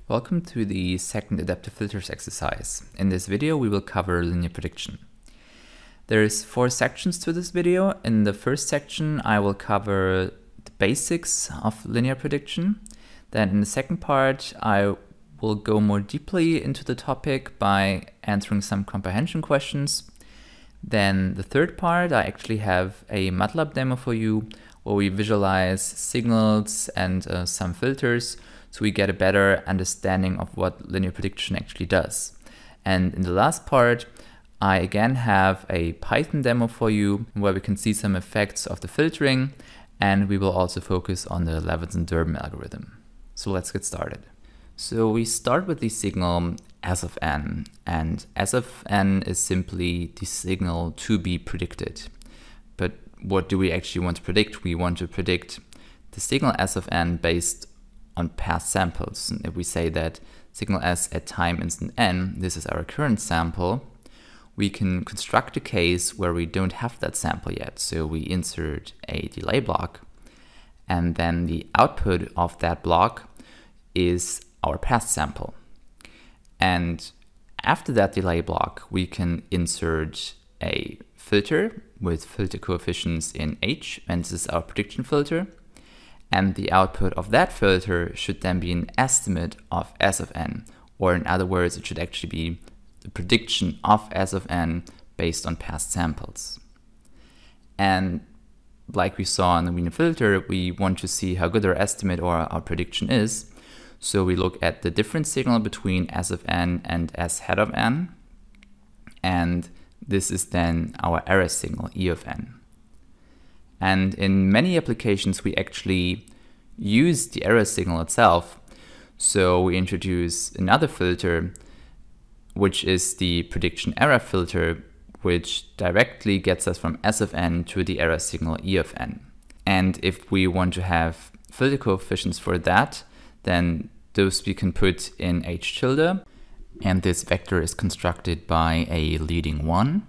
Welcome to the second adaptive filters exercise. In this video we will cover linear prediction. There's 4 sections to this video. In the first section I will cover the basics of linear prediction. Then in the second part I will go more deeply into the topic by answering some comprehension questions. Then the third part I actually have a MATLAB demo for you where we visualize signals and some filters, so we get a better understanding of what linear prediction actually does. And in the last part, I again have a Python demo for you where we can see some effects of the filtering, and we will also focus on the Levinson-Durbin algorithm. So let's get started. So we start with the signal S of n, and S of n is simply the signal to be predicted. But what do we actually want to predict? We want to predict the signal S of n based on past samples. And if we say that signal S at time instant n, this is our current sample, we can construct a case where we don't have that sample yet. So we insert a delay block, and then the output of that block is our past sample. And after that delay block, we can insert a filter with filter coefficients in h, and this is our prediction filter. And the output of that filter should then be an estimate of S of n, or in other words, it should actually be the prediction of S of n based on past samples. And like we saw in the Wiener filter, we want to see how good our estimate or our prediction is. So we look at the difference signal between S of n and S hat of n, and this is then our error signal, E of n. And in many applications, we actually use the error signal itself. So we introduce another filter, which is the prediction error filter, which directly gets us from S of n to the error signal E of n. And if we want to have filter coefficients for that, then those we can put in h tilde. And this vector is constructed by a leading 1.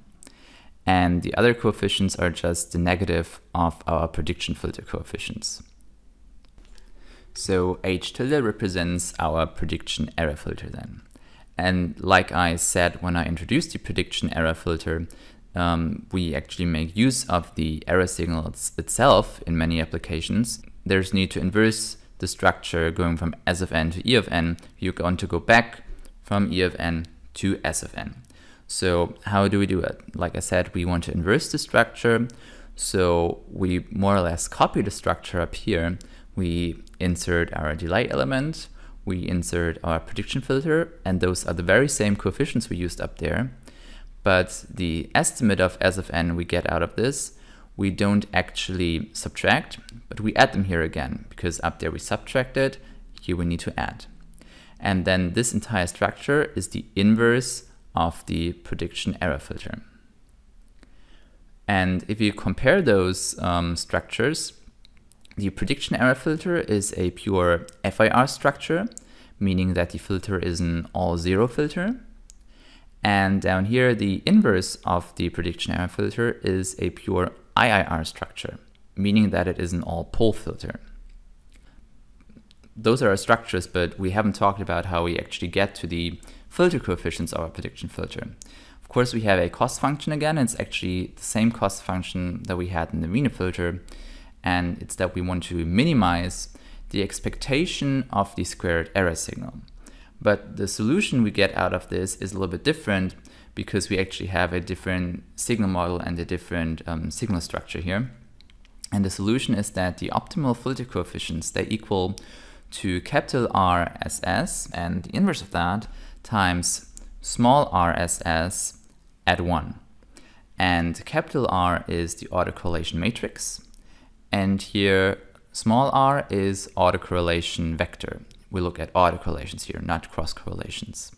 And the other coefficients are just the negative of our prediction filter coefficients. So h tilde represents our prediction error filter then. And like I said when I introduced the prediction error filter, we actually make use of the error signal itself in many applications. There's need to inverse the structure going from S of n to E of n. You're going to go back from E of n to S of n. So how do we do it? Like I said, we want to inverse the structure. So we more or less copy the structure up here. We insert our delay element, we insert our prediction filter, and those are the very same coefficients we used up there. But the estimate of S of n we get out of this, we don't actually subtract, but we add them here again, because up there we subtracted, here we need to add. And then this entire structure is the inverse of the prediction error filter. And if you compare those structures, the prediction error filter is a pure FIR structure, meaning that the filter is an all-zero filter. And down here, the inverse of the prediction error filter is a pure IIR structure, meaning that it is an all-pole filter. Those are our structures, but we haven't talked about how we actually get to the filter coefficients of our prediction filter. Of course, we have a cost function again. It's actually the same cost function that we had in the Wiener filter, and it's that we want to minimize the expectation of the squared error signal. But the solution we get out of this is a little bit different because we actually have a different signal model and a different signal structure here. And the solution is that the optimal filter coefficients, they equal to capital R as S, and the inverse of that times small r as S at 1. And capital R is the autocorrelation matrix, and here small r is autocorrelation vector. We look at autocorrelations here, not cross correlations.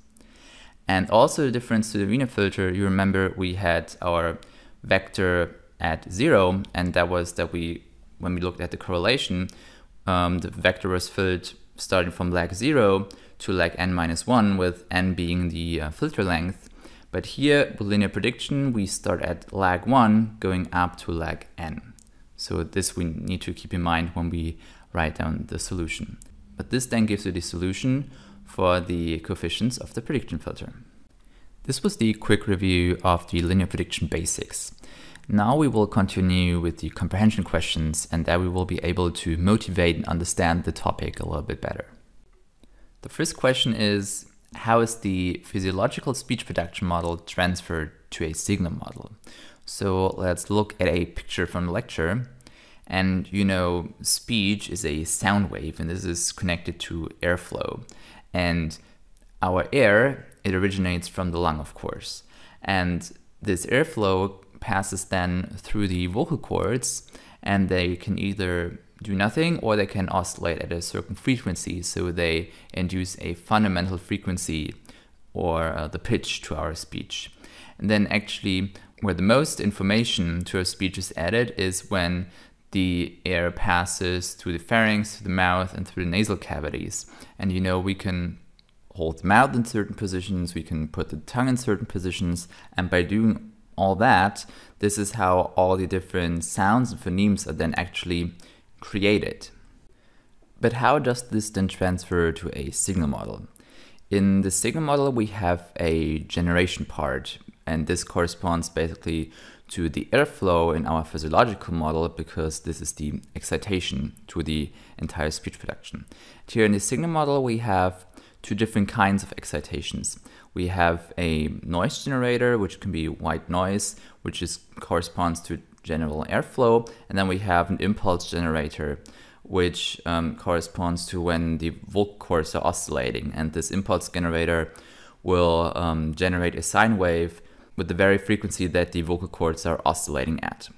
And also the difference to the Wiener filter, you remember we had our vector at 0, and that was that when we looked at the correlation, the vector was filled starting from lag 0 to lag n-1, with n being the filter length. But here, with linear prediction, we start at lag 1 going up to lag n. So this we need to keep in mind when we write down the solution. But this then gives you the solution for the coefficients of the prediction filter. This was the quick review of the linear prediction basics. Now we will continue with the comprehension questions, and there we will be able to motivate and understand the topic a little bit better. The first question is, how is the physiological speech production model transferred to a signal model? So let's look at a picture from the lecture. And you know, speech is a sound wave, and this is connected to airflow. And our air, it originates from the lung, of course. And this airflow passes then through the vocal cords, and they can either do nothing or they can oscillate at a certain frequency. So they induce a fundamental frequency or the pitch to our speech. And then actually where the most information to our speech is added is when the air passes through the pharynx, through the mouth, and through the nasal cavities. And you know, we can hold the mouth in certain positions, we can put the tongue in certain positions, and by doing all that, this is how all the different sounds and phonemes are then actually created. But how does this then transfer to a signal model? In the signal model, we have a generation part, and this corresponds basically to the airflow in our physiological model, because this is the excitation to the entire speech production. Here in the signal model, we have two different kinds of excitations. We have a noise generator, which can be white noise, which corresponds to general airflow, and then we have an impulse generator, which corresponds to when the vocal cords are oscillating, and this impulse generator will generate a sine wave with the very frequency that the vocal cords are oscillating at.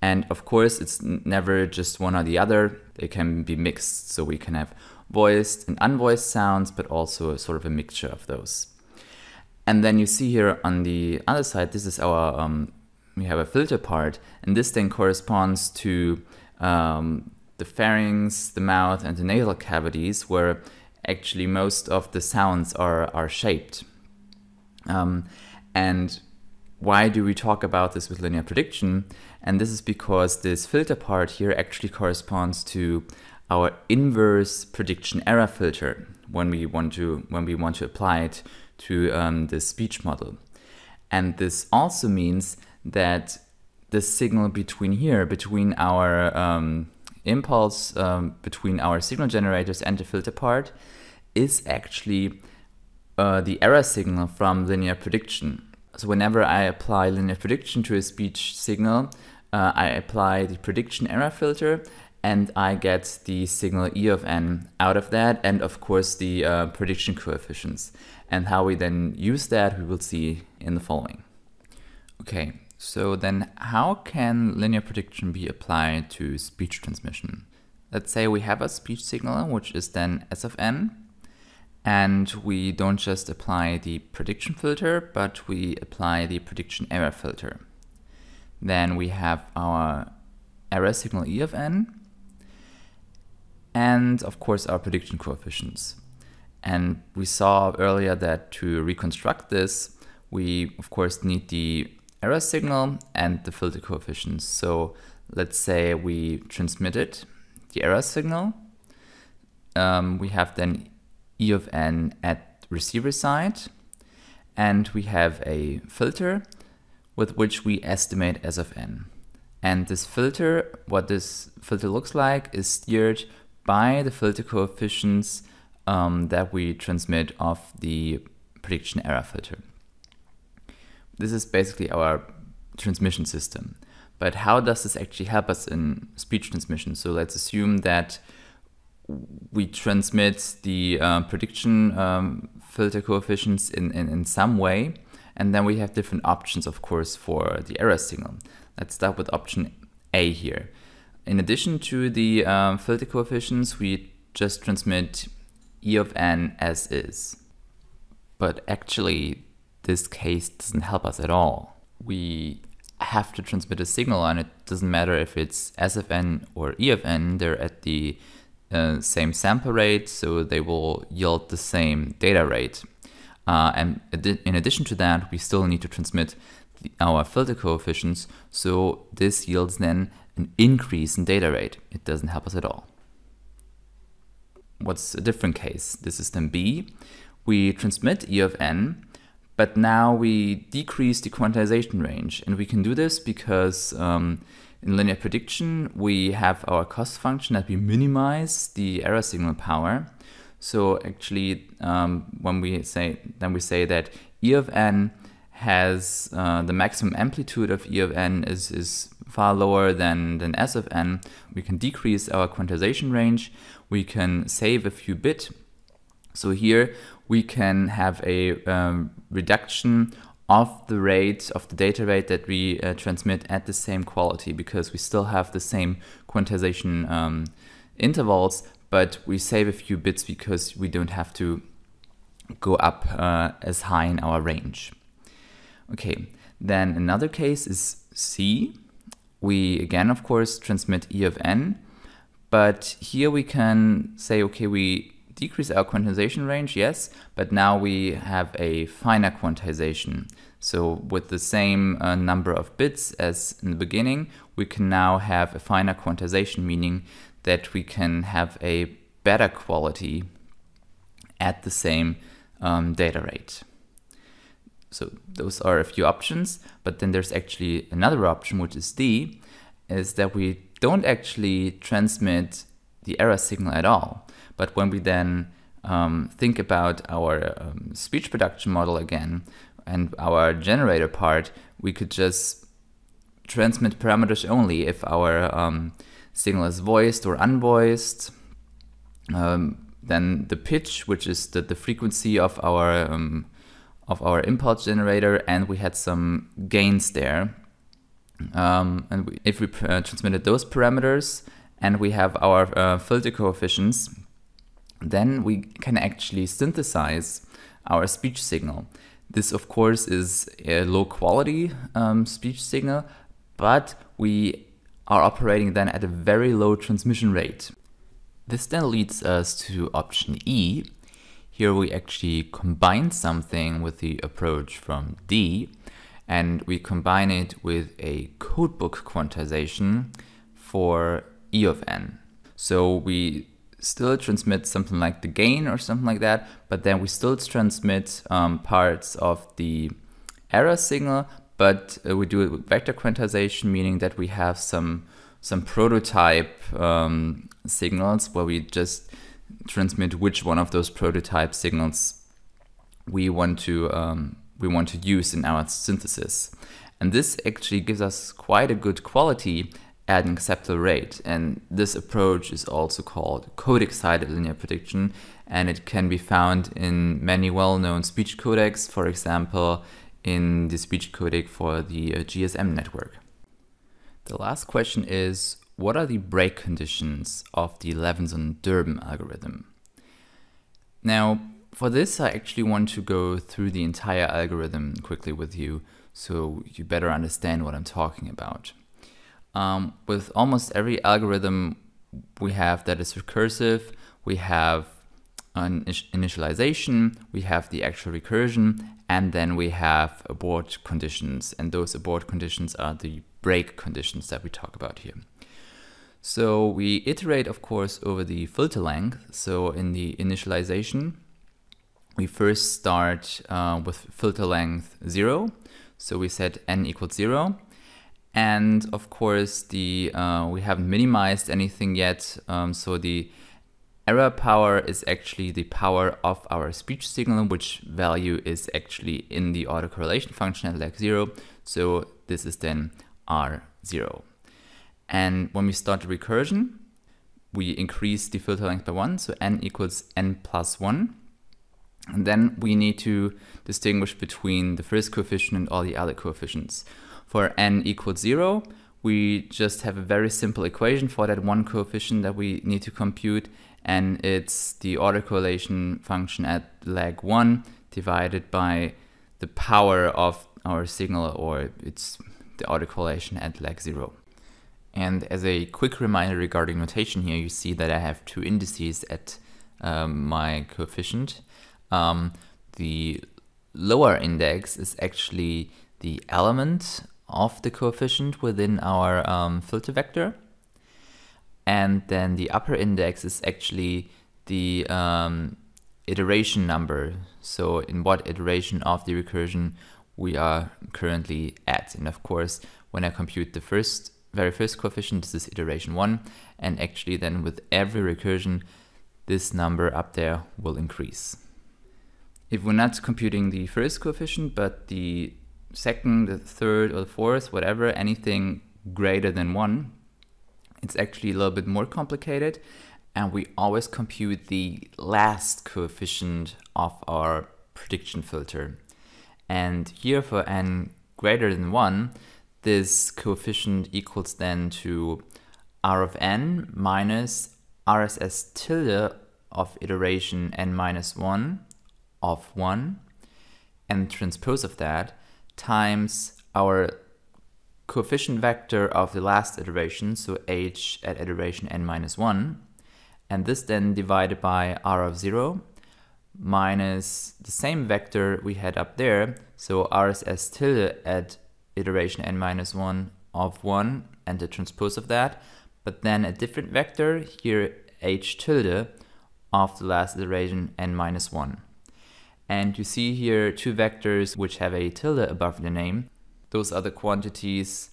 And of course, it's never just one or the other. They can be mixed, so we can have voiced and unvoiced sounds, but also a sort of a mixture of those. And then you see here on the other side, this is our we have a filter part, and this then corresponds to the pharynx, the mouth, and the nasal cavities, where actually most of the sounds are shaped. And why do we talk about this with linear prediction? And this is because this filter part here actually corresponds to our inverse prediction error filter when we want to apply it to the speech model. And this also means that the signal between our impulse, between our signal generators and the filter part is actually the error signal from linear prediction. So whenever I apply linear prediction to a speech signal, I apply the prediction error filter, and I get the signal E of n out of that, and of course the prediction coefficients. And how we then use that, we will see in the following. Okay, so then how can linear prediction be applied to speech transmission? Let's say we have a speech signal, which is then S of n, and we don't just apply the prediction filter, but we apply the prediction error filter. Then we have our error signal E of n, and of course our prediction coefficients. And we saw earlier that to reconstruct this, we of course need the error signal and the filter coefficients. So let's say we transmitted the error signal. We have then E of n at receiver side, and we have a filter with which we estimate S of n. And this filter, what this filter looks like, is steered by the filter coefficients that we transmit of the prediction error filter. This is basically our transmission system. But how does this actually help us in speech transmission? So let's assume that we transmit the prediction filter coefficients in some way, and then we have different options, of course, for the error signal. Let's start with option A here. In addition to the filter coefficients, we just transmit E of n as is. But actually, this case doesn't help us at all. We have to transmit a signal, and it doesn't matter if it's S of n or E of n, they're at the same sample rate, so they will yield the same data rate. And in addition to that, we still need to transmit our filter coefficients, so this yields then an increase in data rate. It doesn't help us at all. what's a different case? This is then B. We transmit E of n, but now we decrease the quantization range. And we can do this because in linear prediction, we have our cost function that we minimize the error signal power. So actually, when we say that E of n has the maximum amplitude of E of n is far lower than S of n, we can decrease our quantization range. We can save a few bits. So here we can have a reduction of the rate, of the data rate that we transmit at the same quality, because we still have the same quantization intervals, but we save a few bits because we don't have to go up as high in our range. Okay, then another case is C. We again, of course, transmit E of n, but here we can say, okay, we decrease our quantization range, yes, but now we have a finer quantization. So with the same number of bits as in the beginning, we can now have a finer quantization, meaning that we can have a better quality at the same data rate. So those are a few options, but then there's actually another option, which is D, is that we don't actually transmit the error signal at all. But when we then think about our speech production model again and our generator part, we could just transmit parameters only if our signal is voiced or unvoiced. Then the pitch, which is the frequency of our impulse generator, and we had some gains there. If we transmitted those parameters and we have our filter coefficients, then we can actually synthesize our speech signal. This, of course, is a low quality speech signal, but we are operating then at a very low transmission rate. This then leads us to option E. Here we actually combine something with the approach from D, and we combine it with a codebook quantization for E of n. So we still transmit something like the gain or something like that, but then we still transmit parts of the error signal, but we do it with vector quantization, meaning that we have some prototype signals where we just transmit which one of those prototype signals we want to use in our synthesis. And this actually gives us quite a good quality at an acceptable rate. And this approach is also called code-excited linear prediction, and it can be found in many well-known speech codecs, for example, in the speech codec for the GSM network. The last question is, what are the break conditions of the Levinson-Durbin algorithm? Now, for this, I actually want to go through the entire algorithm quickly with you, so you better understand what I'm talking about. With almost every algorithm we have that is recursive, we have an initialization, we have the actual recursion, and then we have abort conditions. And those abort conditions are the break conditions that we talk about here. So we iterate, of course, over the filter length. So in the initialization, we first start with filter length 0. So we set n equals 0. And of course, we haven't minimized anything yet. So the error power is actually the power of our speech signal, which value is actually in the autocorrelation function at lag 0. So this is then R0. And when we start the recursion, we increase the filter length by 1, so n equals n plus 1. And then we need to distinguish between the first coefficient and all the other coefficients. For n equals 0, we just have a very simple equation for that one coefficient that we need to compute, and it's the autocorrelation function at lag 1 divided by the power of our signal, or it's the autocorrelation at lag 0. And as a quick reminder regarding notation here, you see that I have two indices at my coefficient. The lower index is actually the element of the coefficient within our filter vector. And then the upper index is actually the iteration number, so in what iteration of the recursion we are currently at. And of course, when I compute the very first coefficient, this is iteration 1, and actually then with every recursion, this number up there will increase. If we're not computing the first coefficient, but the second, the third, or the fourth, whatever, anything greater than 1, it's actually a little bit more complicated, and we always compute the last coefficient of our prediction filter. And here for n greater than 1, this coefficient equals then to r of n minus RSS tilde of iteration n minus 1 of 1, and transpose of that times our coefficient vector of the last iteration, so h at iteration n minus 1, and this then divided by r of 0 minus the same vector we had up there, so RSS tilde at iteration n minus 1 of 1 and the transpose of that, but then a different vector here, h tilde of the last iteration n minus 1. And you see here two vectors which have a tilde above the name. Those are the quantities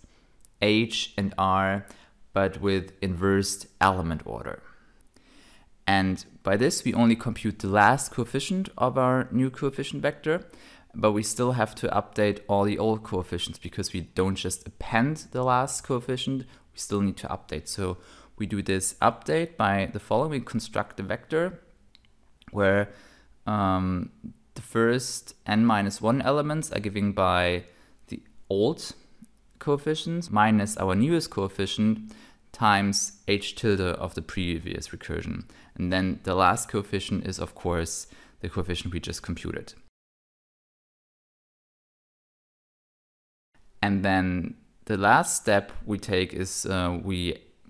h and r, but with inversed element order. And by this, we only compute the last coefficient of our new coefficient vector, but we still have to update all the old coefficients because we don't just append the last coefficient, we still need to update. So we do this update by the following. We construct a vector where the first n minus 1 elements are given by the old coefficients minus our newest coefficient times h tilde of the previous recursion. And then the last coefficient is, of course, the coefficient we just computed. And then the last step we take is,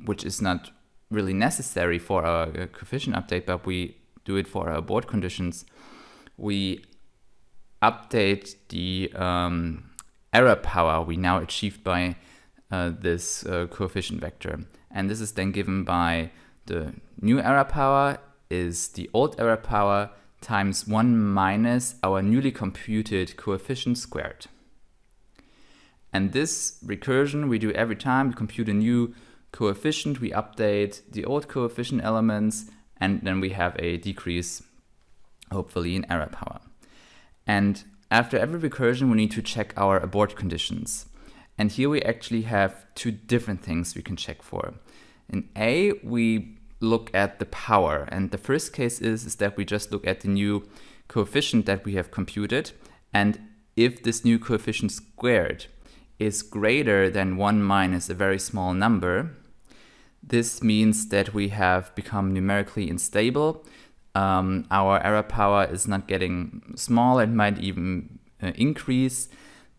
which is not really necessary for our coefficient update, but we do it for our board conditions. We update the error power we now achieved by this coefficient vector. And this is then given by the new error power is the old error power times 1 minus our newly computed coefficient squared. And this recursion we do every time. We compute a new coefficient, we update the old coefficient elements, and then we have a decrease, hopefully, in error power. And after every recursion, we need to check our abort conditions. And here we actually have two different things we can check for. In A, we look at the power. And the first case is that we just look at the new coefficient that we have computed. And if this new coefficient squared is greater than 1 minus a very small number, this means that we have become numerically unstable. Our error power is not getting smaller, it might even increase.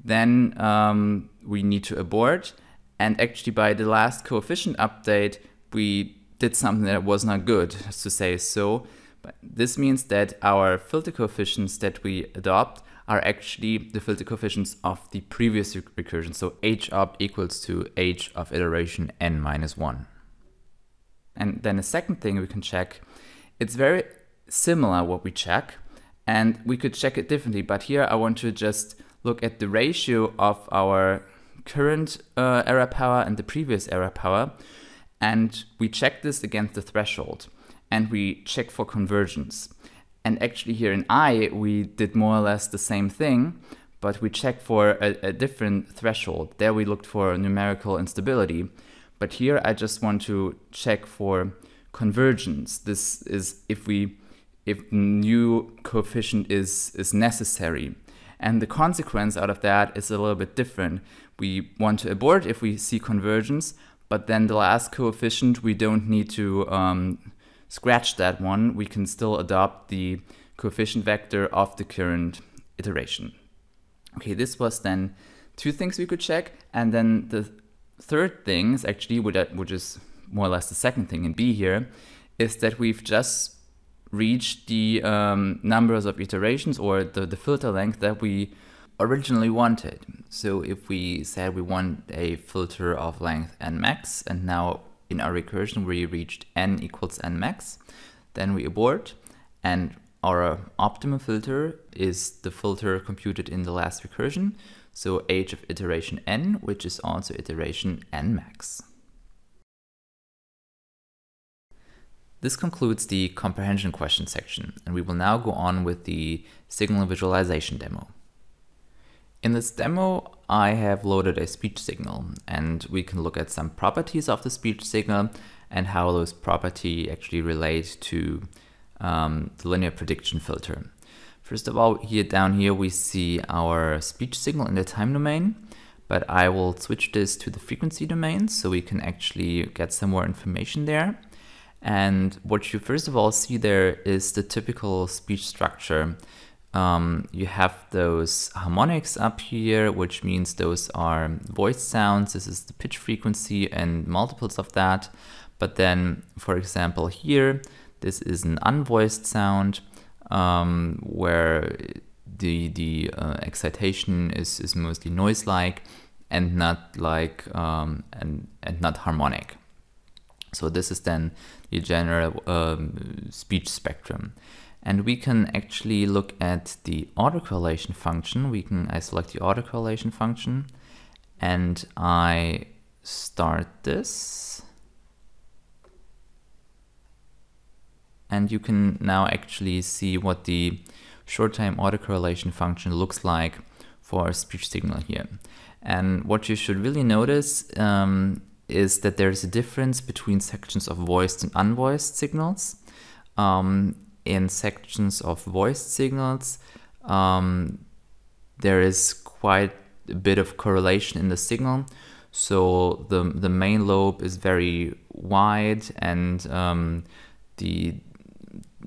Then we need to abort. And actually by the last coefficient update, we did something that was not good, to say so. But this means that our filter coefficients that we adopt are actually the filter coefficients of the previous recursion. So h op equals to h of iteration n minus 1. And then a second thing we can check, it's very similar what we check, and we could check it differently. But here I want to just look at the ratio of our current error power and the previous error power. And we check this against the threshold, and we check for convergence. And actually here in I, we did more or less the same thing, but we checked for a different threshold. There we looked for numerical instability. But here I just want to check for convergence. This is if new coefficient is necessary. And the consequence out of that is a little bit different. We want to abort if we see convergence, but then the last coefficient, we don't need to scratch that one. We can still adopt the coefficient vector of the current iteration. Okay, this was then two things we could check. And then the third thing is actually, which is more or less the second thing in B here, is that we've just reached the numbers of iterations, or the filter length that we originally wanted. So if we said we want a filter of length n max, and now in our recursion we reached n equals n max, then we abort, and our optimal filter is the filter computed in the last recursion, so age of iteration n, which is also iteration n max. This concludes the comprehension question section, and we will now go on with the signal visualization demo. In this demo, I have loaded a speech signal, and we can look at some properties of the speech signal and how those properties actually relate to the linear prediction filter. First of all, down here we see our speech signal in the time domain, but I will switch this to the frequency domain so we can actually get some more information there. And what you first of all see there is the typical speech structure. You have those harmonics up here, which means those are voice sounds. This is the pitch frequency and multiples of that. But then, for example, here, this is an unvoiced sound where the excitation is mostly noise-like and not like and not harmonic. So this is then the general speech spectrum. And we can actually look at the autocorrelation function. I select the autocorrelation function and I start this. And you can now actually see what the short-time autocorrelation function looks like for a speech signal here. And what you should really notice is that there's a difference between sections of voiced and unvoiced signals. In sections of voiced signals, there is quite a bit of correlation in the signal. So the main lobe is very wide, and the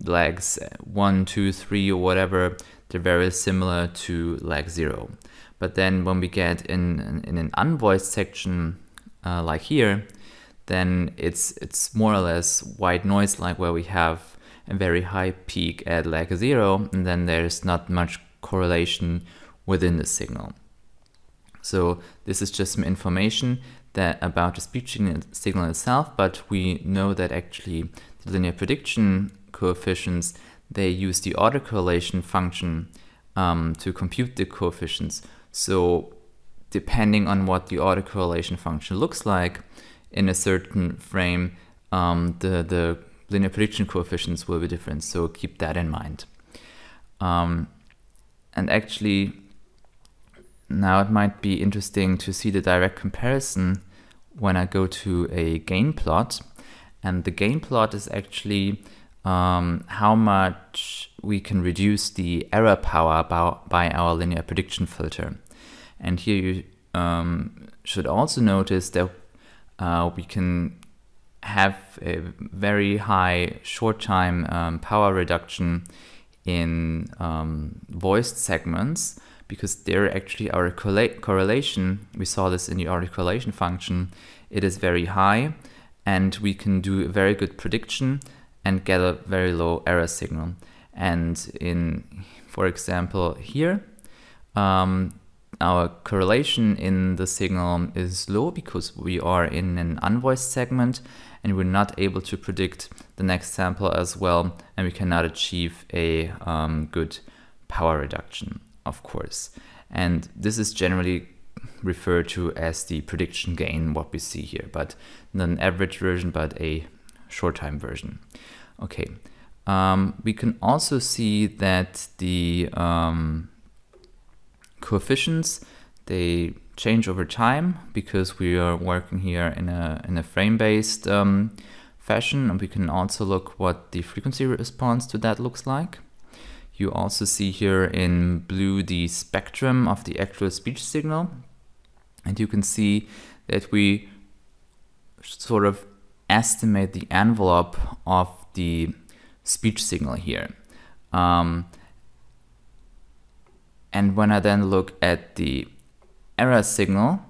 legs 1, 2, 3 or whatever, they're very similar to leg 0. But then when we get in an unvoiced section like here, then it's more or less white noise, like where we have a very high peak at leg 0, and then there's not much correlation within the signal. So this is just some information about the speech signal itself, but we know that actually the linear prediction coefficients, they use the autocorrelation function to compute the coefficients. So depending on what the autocorrelation function looks like in a certain frame, the linear prediction coefficients will be different, so keep that in mind. And actually, now it might be interesting to see the direct comparison when I go to a gain plot. And the gain plot is actually how much we can reduce the error power by our linear prediction filter. And here you should also notice that we can have a very high short-time power reduction in voiced segments, because there actually our correlation, we saw this in the autocorrelation function, it is very high, and we can do a very good prediction and get a very low error signal. And for example, here, our correlation in the signal is low because we are in an unvoiced segment and we're not able to predict the next sample as well, and we cannot achieve a good power reduction, of course. And this is generally referred to as the prediction gain, what we see here, but not an average version, but a short-time version. Okay, we can also see that the coefficients, they change over time because we are working here in a frame-based fashion, and we can also look what the frequency response to that looks like. You also see here in blue the spectrum of the actual speech signal, and you can see that we sort of estimate the envelope of the speech signal here. And when I then look at the error signal,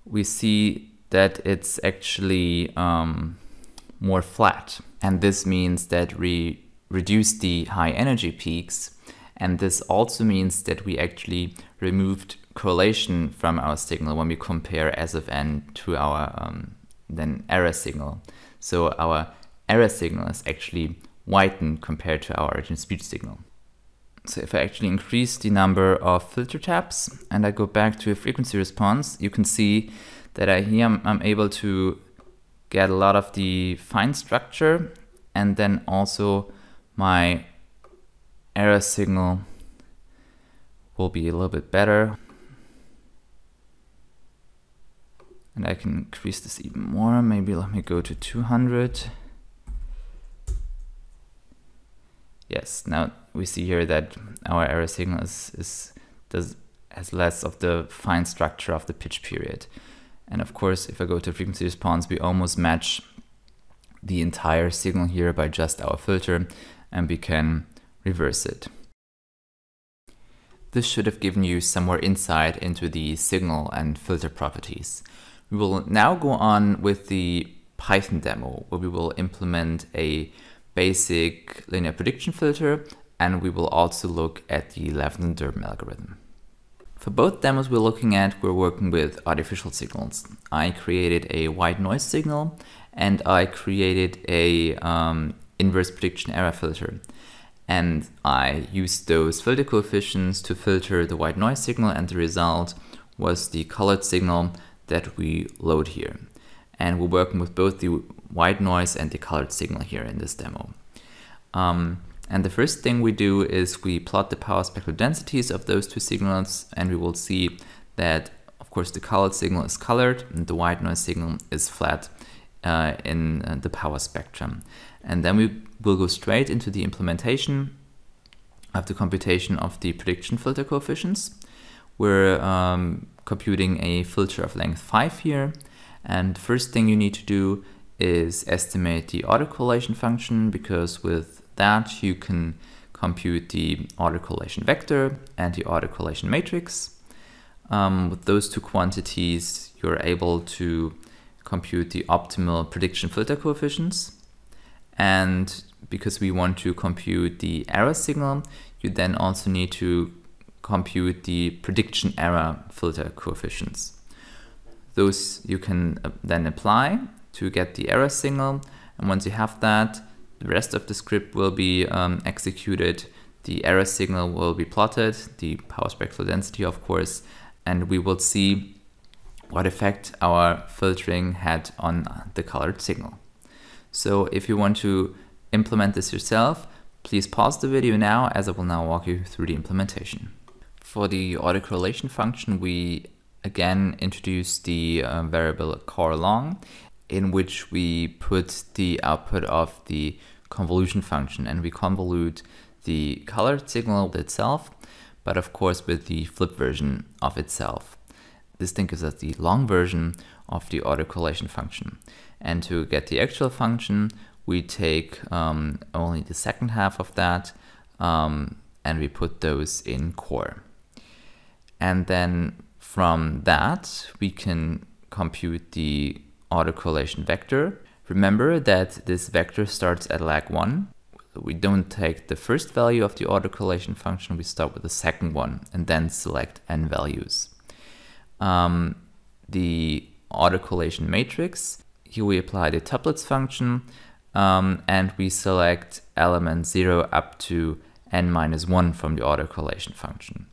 we see that it's actually more flat. And this means that we reduce the high energy peaks. And this also means that we actually removed correlation from our signal when we compare S of n to our then error signal. So our error signal is actually whiten compared to our original speech signal. So if I actually increase the number of filter taps and I go back to a frequency response, you can see that I'm able to get a lot of the fine structure, and then also my error signal will be a little bit better. And I can increase this even more. Maybe let me go to 200. Yes, now we see here that our error signal has less of the fine structure of the pitch period. And of course, if I go to frequency response, we almost match the entire signal here by just our filter, and we can reverse it. This should have given you some more insight into the signal and filter properties. We will now go on with the Python demo, where we will implement a basic linear prediction filter, and we will also look at the Durbin algorithm. For both demos we're working with artificial signals. I created a white noise signal, and I created a inverse prediction error filter. And I used those filter coefficients to filter the white noise signal, and the result was the colored signal that we load here. And we're working with both the white noise and the colored signal here in this demo. And the first thing we do is we plot the power spectral densities of those two signals, and we will see that, of course, the colored signal is colored and the white noise signal is flat in the power spectrum. And then we will go straight into the implementation of the computation of the prediction filter coefficients. We're computing a filter of length 5 here, and the first thing you need to do is estimate the autocorrelation function, because with that you can compute the autocorrelation vector and the autocorrelation matrix. With those two quantities, you're able to compute the optimal prediction filter coefficients. And because we want to compute the error signal, you then also need to compute the prediction error filter coefficients. Those you can then apply to get the error signal, and once you have that, the rest of the script will be executed. The error signal will be plotted, the power spectral density, of course, and we will see what effect our filtering had on the colored signal. So if you want to implement this yourself, please pause the video now, as I will now walk you through the implementation. For the autocorrelation function, we again introduce the variable correlong, in which we put the output of the convolution function, and we convolute the colored signal itself, but of course with the flip version of itself. This thing gives us the long version of the autocorrelation function. And to get the actual function, we take only the second half of that, and we put those in core. And then from that, we can compute the autocorrelation vector. Remember that this vector starts at lag 1. We don't take the first value of the autocorrelation function, we start with the second one and then select n values. The autocorrelation matrix, here we apply the tuplets function, and we select element 0 up to n-1 from the autocorrelation function.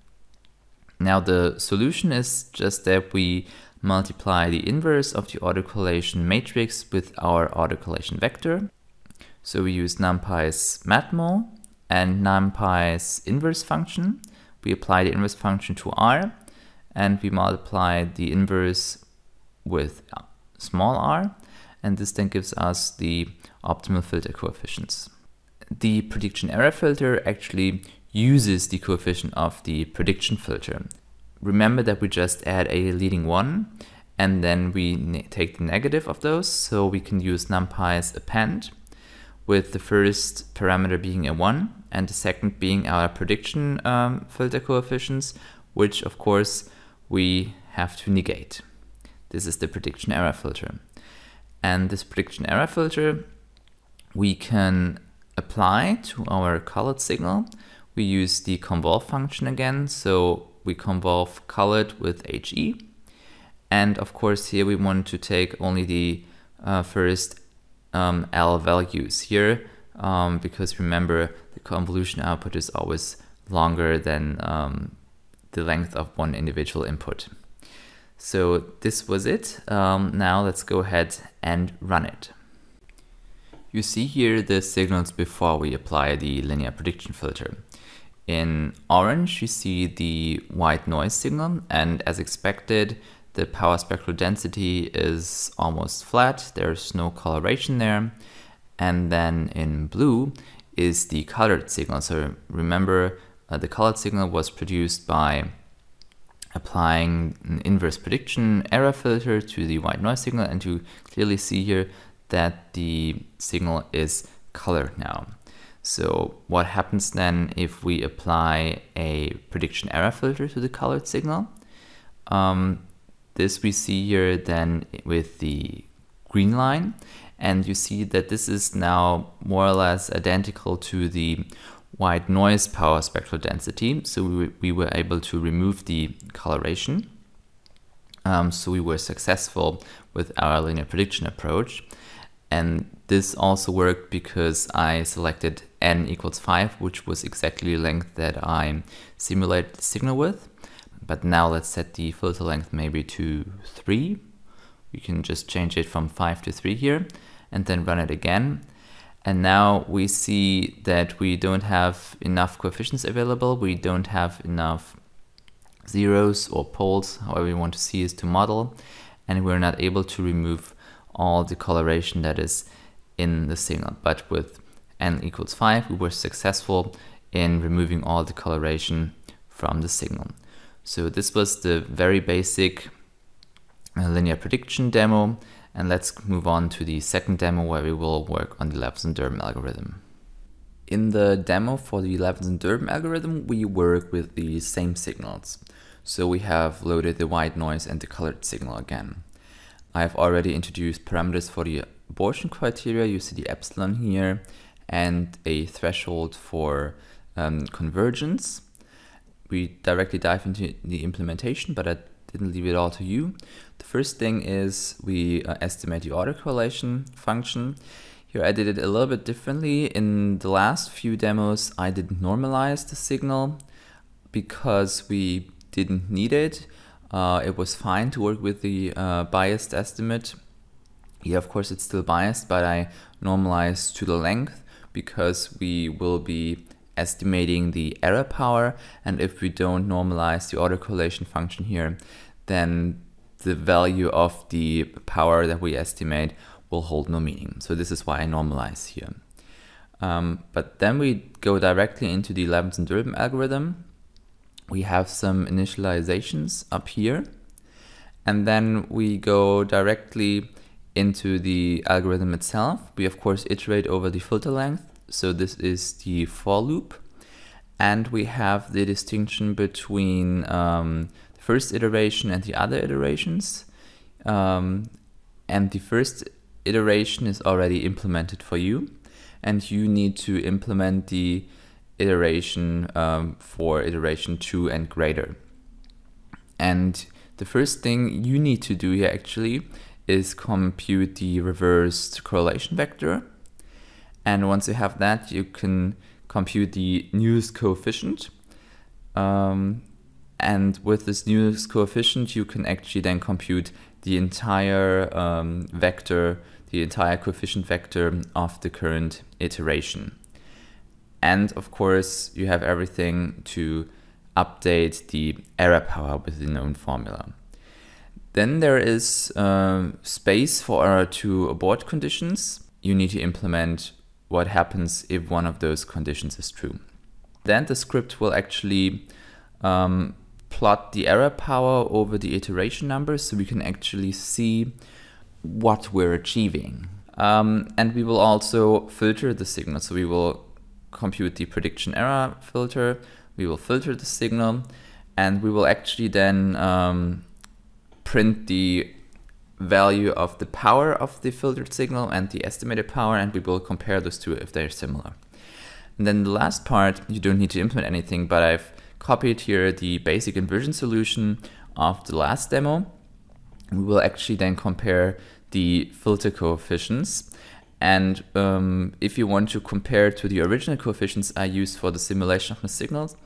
Now the solution is just that we multiply the inverse of the autocorrelation matrix with our autocorrelation vector. So we use numpy's matmul and numpy's inverse function. We apply the inverse function to r, and we multiply the inverse with small r, and this then gives us the optimal filter coefficients. The prediction error filter actually uses the coefficient of the prediction filter. Remember that we just add a leading 1, and then we take the negative of those, so we can use numpy's append, with the first parameter being a 1 and the second being our prediction filter coefficients, which of course we have to negate. This is the prediction error filter. And this prediction error filter we can apply to our colored signal. We use the convolve function again, so we convolve colored with HE. And of course here we want to take only the first L values. Here because remember, the convolution output is always longer than the length of one individual input. So this was it. Now let's go ahead and run it. You see here the signals before we apply the linear prediction filter. In orange, you see the white noise signal, and as expected, the power spectral density is almost flat. There's no coloration there. And then in blue is the colored signal. So remember, the colored signal was produced by applying an inverse prediction error filter to the white noise signal, and you clearly see here that the signal is colored now. So what happens then if we apply a prediction error filter to the colored signal? This we see here then with the green line, and you see that this is now more or less identical to the white noise power spectral density. So we were able to remove the coloration. So we were successful with our linear prediction approach. And this also worked because I selected n equals 5, which was exactly the length that I simulated the signal with. But now let's set the filter length maybe to 3. We can just change it from 5 to 3 here, and then run it again. And now we see that we don't have enough coefficients available. We don't have enough zeros or poles, however you want to see is to model. And we're not able to remove all the coloration that is in the signal. But with n equals 5, we were successful in removing all the coloration from the signal. So this was the very basic linear prediction demo. And let's move on to the second demo where we will work on the Levinson-Durbin algorithm. In the demo for the Levinson-Durbin algorithm, we work with the same signals. So we have loaded the white noise and the colored signal again. I've already introduced parameters for the abortion criteria. You see the epsilon here and a threshold for convergence. We directly dive into the implementation, but I didn't leave it all to you. The first thing is we estimate the autocorrelation function. Here I did it a little bit differently. In the last few demos, I didn't normalize the signal because we didn't need it. It was fine to work with the biased estimate. Yeah, of course it's still biased, but I normalized to the length because we will be estimating the error power, and if we don't normalize the autocorrelation function here, then the value of the power that we estimate will hold no meaning. So this is why I normalize here. But then we go directly into the Levinson-Durbin algorithm. We have some initializations up here, and then we go directly into the algorithm itself. We of course iterate over the filter length. So this is the for loop, and we have the distinction between the first iteration and the other iterations. And the first iteration is already implemented for you, and you need to implement the iteration for iteration 2 and greater. And the first thing you need to do here actually is compute the reversed correlation vector. And once you have that, you can compute the newest coefficient. And with this newest coefficient, you can actually then compute the entire vector, the entire coefficient vector of the current iteration. And of course, you have everything to update the error power with the known formula. Then there is space for our two abort conditions. You need to implement what happens if one of those conditions is true. Then the script will actually plot the error power over the iteration numbers, so we can actually see what we're achieving. And we will also filter the signal. So we will compute the prediction error filter, we will filter the signal, and we will actually then print the value of the power of the filtered signal and the estimated power, and we will compare those two if they're similar. And then the last part, you don't need to implement anything, but I've copied here the basic inversion solution of the last demo. We will actually then compare the filter coefficients, And if you want to compare to the original coefficients I used for the simulation of my signals,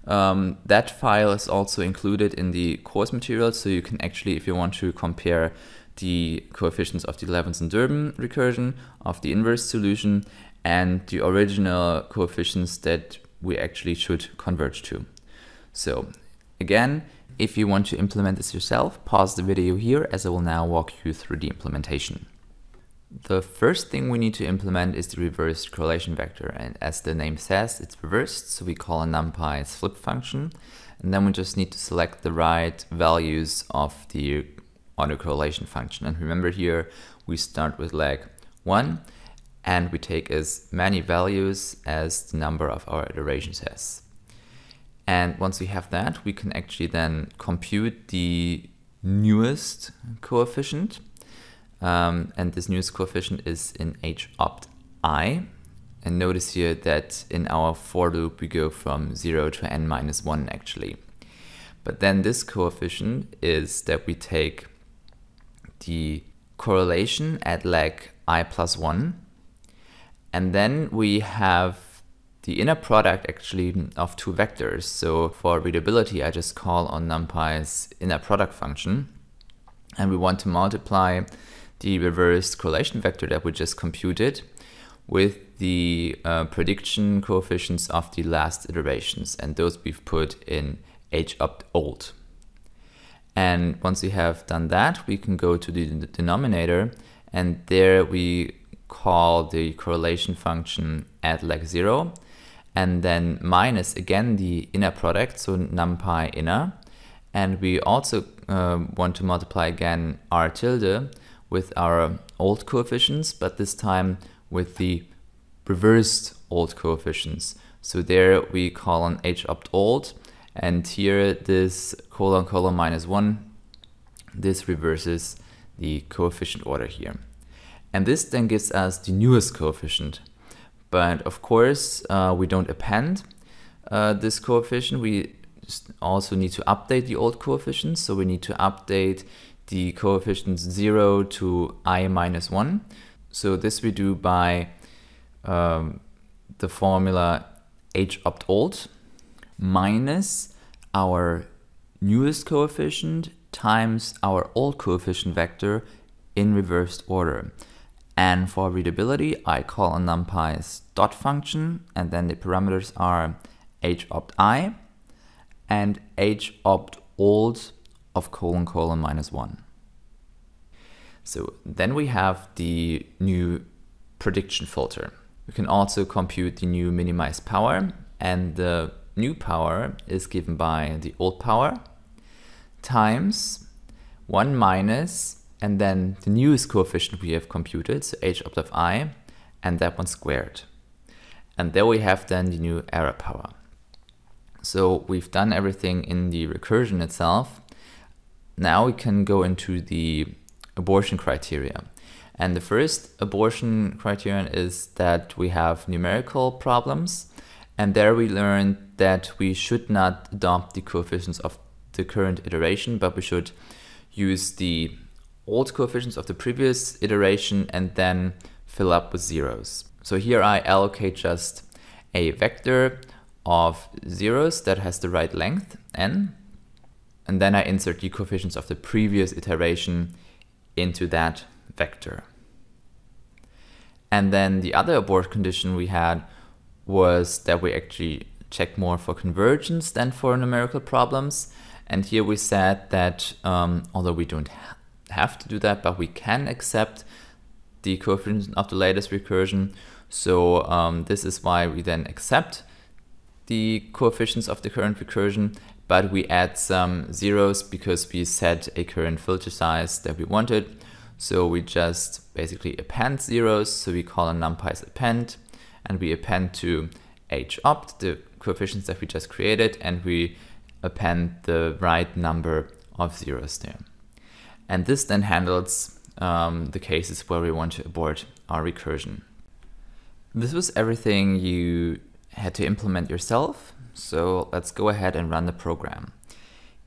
that file is also included in the course material, so you can actually, if you want to compare the coefficients of the Levinson Durbin recursion, of the inverse solution, and the original coefficients that we actually should converge to. So again, if you want to implement this yourself, pause the video here, as I will now walk you through the implementation. The first thing we need to implement is the reversed correlation vector, and as the name says, it's reversed, so we call a numpy's flip function, and then we just need to select the right values of the autocorrelation function. And remember, here we start with leg 1, and we take as many values as the number of our iterations has. And once we have that, we can actually then compute the newest coefficient. And this newest coefficient is in h opt I. And notice here that in our for loop we go from 0 to n minus 1 actually. But then this coefficient is that we take the correlation at leg I plus 1, and then we have the inner product actually of two vectors. So for readability, I just call on numpy's inner product function, and we want to multiply the reversed correlation vector that we just computed with the prediction coefficients of the last iterations, and those we've put in h opt old. And once we have done that, we can go to the denominator, and there we call the correlation function at leg 0, and then minus again the inner product, so numpy inner, and we also want to multiply again r tilde with our old coefficients, but this time with the reversed old coefficients. So there we call on h opt old, and here this colon colon minus 1, this reverses the coefficient order here. And this then gives us the newest coefficient. But of course, we don't append this coefficient. We also need to update the old coefficients. So we need to update the coefficients 0 to I minus 1. So this we do by the formula h opt old minus our newest coefficient times our old coefficient vector in reversed order. And for readability, I call on numpy's dot function, and then the parameters are h opt I and h opt old of colon colon minus 1. So then we have the new prediction filter. We can also compute the new minimized power, and the new power is given by the old power times 1 minus, and then the newest coefficient we have computed, so h opt of I, and that one squared. And there we have then the new error power. So we've done everything in the recursion itself. Now we can go into the abortion criteria. And the first abortion criterion is that we have numerical problems, and there we learned that we should not adopt the coefficients of the current iteration, but we should use the old coefficients of the previous iteration and then fill up with zeros. So here I allocate just a vector of zeros that has the right length, n, and then I insert the coefficients of the previous iteration into that vector. And then the other abort condition we had was that we actually check more for convergence than for numerical problems. And here we said that although we don't have to do that, but we can accept the coefficients of the latest recursion. So this is why we then accept the coefficients of the current recursion, but we add some zeros because we set a current filter size that we wanted. So we just basically append zeros. So we call on numpy's append, and we append to h opt, the coefficients that we just created, and we append the right number of zeros there. And this then handles the cases where we want to abort our recursion. This was everything you had to implement yourself. So let's go ahead and run the program.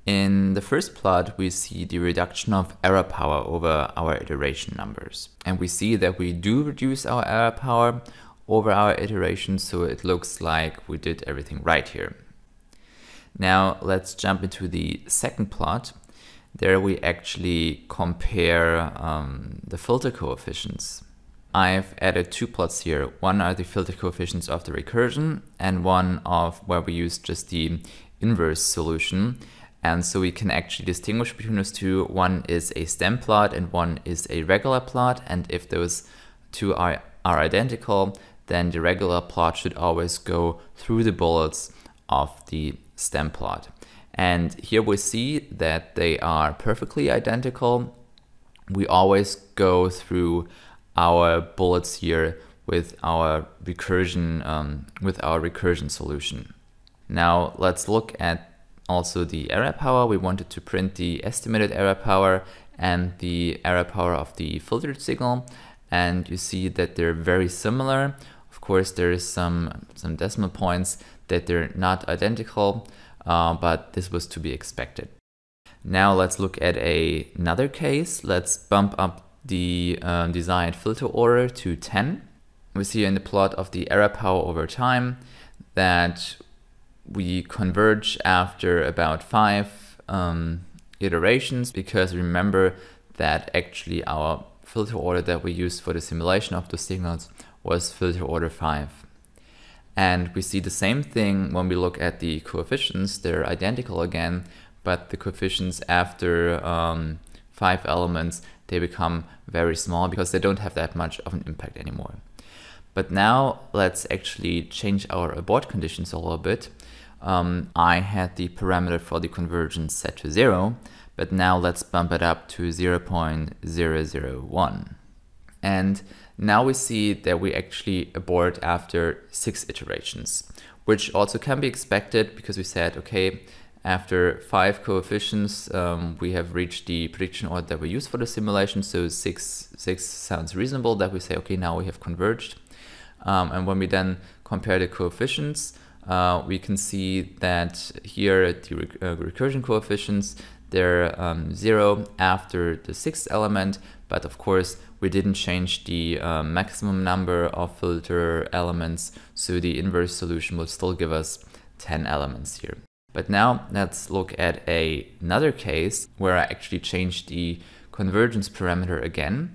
In the first plot, we see the reduction of error power over our iteration numbers. And we see that we do reduce our error power over our iterations, so it looks like we did everything right here. Now let's jump into the second plot. There we actually compare the filter coefficients. I've added two plots here. One are the filter coefficients of the recursion and one of where we use just the inverse solution. And so we can actually distinguish between those two. One is a stem plot and one is a regular plot. And if those two are identical, then the regular plot should always go through the bullets of the stem plot. And here we see that they are perfectly identical. We always go through our bullets here with our recursion solution. Now let's look at also the error power. We wanted to print the estimated error power and the error power of the filtered signal, and you see that they're very similar. Of course, there is some decimal points that they're not identical, but this was to be expected. Now let's look at another case. Let's bump up the desired filter order to 10. We see in the plot of the error power over time that we converge after about 5 iterations, because remember that actually our filter order that we used for the simulation of the signals was filter order 5. And we see the same thing when we look at the coefficients. They're identical again, but the coefficients after 5 elements, they become very small because they don't have that much of an impact anymore. But now let's actually change our abort conditions a little bit. I had the parameter for the convergence set to 0, but now let's bump it up to 0.001. And now we see that we actually abort after 6 iterations, which also can be expected because we said, okay, after 5 coefficients, we have reached the prediction order that we use for the simulation. So 6 sounds reasonable that we say, okay, now we have converged. And when we then compare the coefficients, we can see that here the recursion coefficients, they're 0 after the 6th element, but of course we didn't change the maximum number of filter elements, so the inverse solution will still give us 10 elements here. But now let's look at another case where I actually changed the convergence parameter again,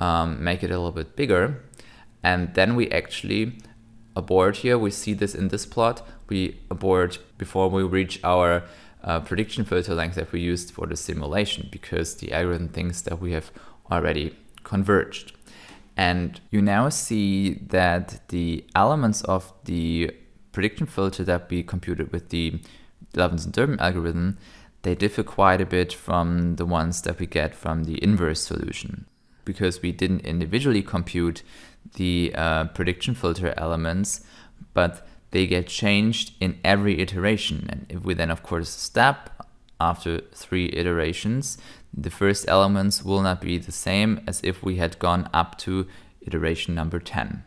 make it a little bit bigger, and then we actually abort here. We see this in this plot. We abort before we reach our prediction filter length that we used for the simulation, because the algorithm thinks that we have already converged. And you now see that the elements of the prediction filter that we computed with the Levinson Durbin algorithm, they differ quite a bit from the ones that we get from the inverse solution, because we didn't individually compute the prediction filter elements, but they get changed in every iteration. And if we then of course step after 3 iterations, the first elements will not be the same as if we had gone up to iteration number 10.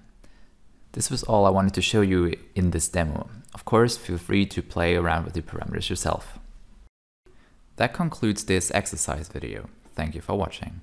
This was all I wanted to show you in this demo. Of course, feel free to play around with the parameters yourself. That concludes this exercise video. Thank you for watching.